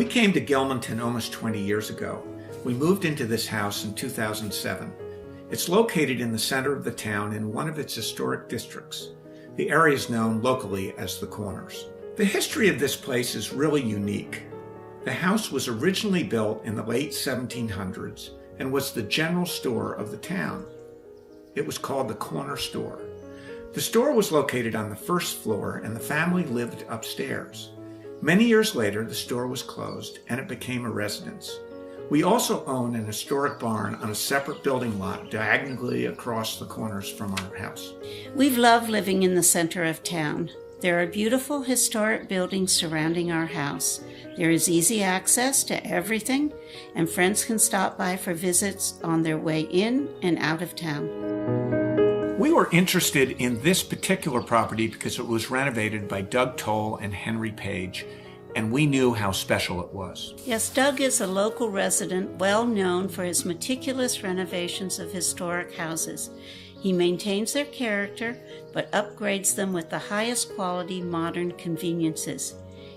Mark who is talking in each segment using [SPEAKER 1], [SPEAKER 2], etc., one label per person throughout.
[SPEAKER 1] We came to Gilmanton almost 20 years ago. We moved into this house in 2007. It's located in the center of the town in one of its historic districts. The area is known locally as the Corners. The history of this place is really unique. The house was originally built in the late 1700s and was the general store of the town. It was called the Corner Store. The store was located on the first floor and the family lived upstairs. Many years later, the store was closed and it became a residence. We also own an historic barn on a separate building lot diagonally across the Corners from our house.
[SPEAKER 2] We've loved living in the center of town. There are beautiful historic buildings surrounding our house. There is easy access to everything, and friends can stop by for visits on their way in and out of town.
[SPEAKER 1] We were interested in this particular property because it was renovated by Doug Toll and Henry Page, and we knew how special it was.
[SPEAKER 2] Yes, Doug is a local resident, well known for his meticulous renovations of historic houses. He maintains their character, but upgrades them with the highest quality modern conveniences.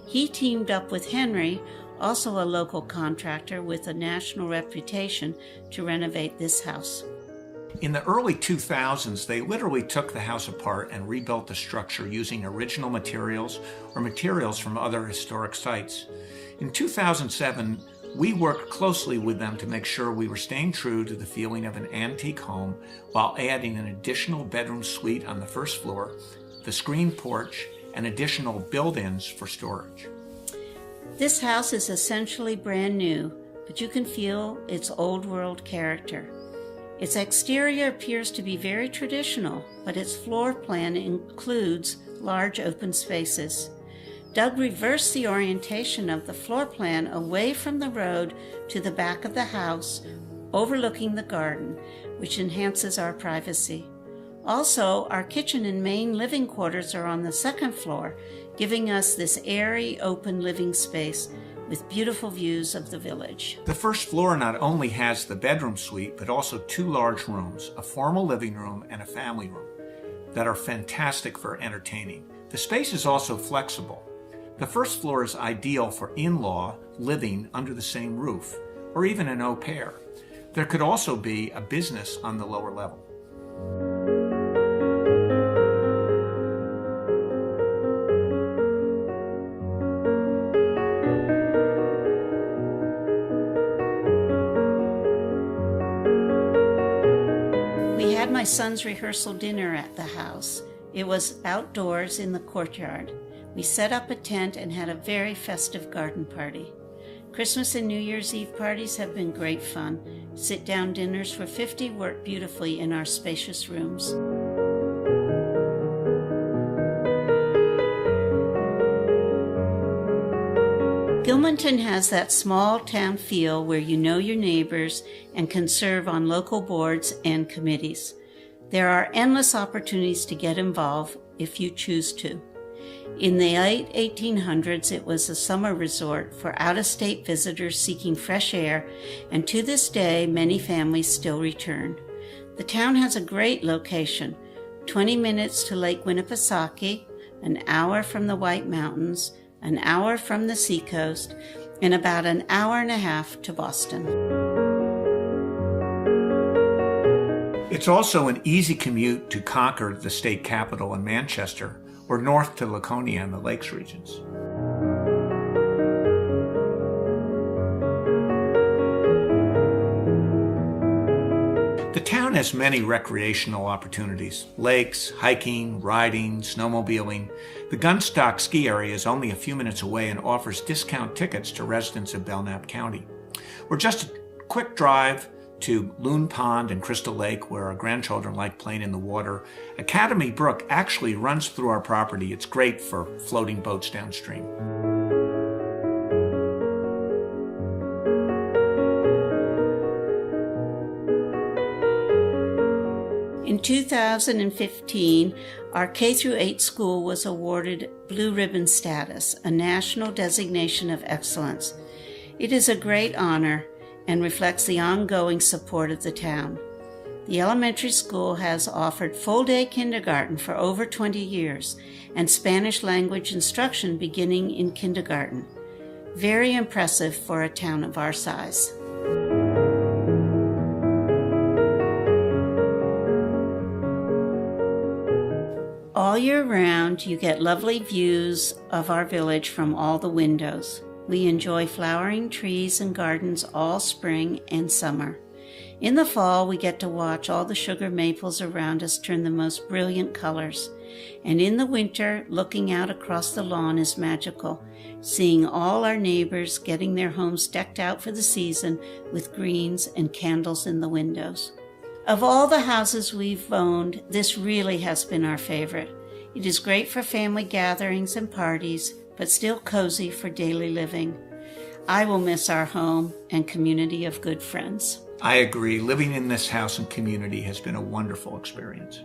[SPEAKER 2] He teamed up with Henry, also a local contractor with a national reputation, to renovate this house.
[SPEAKER 1] In the early 2000s, they literally took the house apart and rebuilt the structure using original materials or materials from other historic sites. In 2007, we worked closely with them to make sure we were staying true to the feeling of an antique home while adding an additional bedroom suite on the first floor, the screened porch, and additional build-ins for storage.
[SPEAKER 2] This house is essentially brand new, but you can feel its old world character. Its exterior appears to be very traditional, but its floor plan includes large open spaces. Doug reversed the orientation of the floor plan away from the road to the back of the house, overlooking the garden, which enhances our privacy. Also, our kitchen and main living quarters are on the second floor, giving us this airy, open living space with beautiful views of the village.
[SPEAKER 1] The first floor not only has the bedroom suite, but also two large rooms, a formal living room and a family room, that are fantastic for entertaining. The space is also flexible. The first floor is ideal for in-law living under the same roof, or even an au pair. There could also be a business on the lower level.
[SPEAKER 2] We had my son's rehearsal dinner at the house. It was outdoors in the courtyard. We set up a tent and had a very festive garden party. Christmas and New Year's Eve parties have been great fun. Sit-down dinners for 50 work beautifully in our spacious rooms. Gilmanton has that small town feel where you know your neighbors and can serve on local boards and committees. There are endless opportunities to get involved if you choose to. In the late 1800s, it was a summer resort for out-of-state visitors seeking fresh air, and to this day, many families still return. The town has a great location, 20 minutes to Lake Winnipesaukee, an hour from the White Mountains, an hour from the seacoast, and about an hour and a half to Boston.
[SPEAKER 1] It's also an easy commute to Concord, the state capital, in Manchester, or north to Laconia in the Lakes regions. The town has many recreational opportunities: lakes, hiking, riding, snowmobiling. The Gunstock ski area is only a few minutes away and offers discount tickets to residents of Belknap County. We're just a quick drive to Loon Pond and Crystal Lake, where our grandchildren like playing in the water. Academy Brook actually runs through our property. It's great for floating boats downstream.
[SPEAKER 2] In 2015, our K-8 school was awarded Blue Ribbon status, a national designation of excellence. It is a great honor and reflects the ongoing support of the town. The elementary school has offered full-day kindergarten for over 20 years and Spanish language instruction beginning in kindergarten. Very impressive for a town of our size. All year round, you get lovely views of our village from all the windows. We enjoy flowering trees and gardens all spring and summer. In the fall, we get to watch all the sugar maples around us turn the most brilliant colors. And in the winter, looking out across the lawn is magical, seeing all our neighbors getting their homes decked out for the season with greens and candles in the windows. Of all the houses we've owned, this really has been our favorite. It is great for family gatherings and parties, but still cozy for daily living. I will miss our home and community of good friends.
[SPEAKER 1] I agree. Living in this house and community has been a wonderful experience.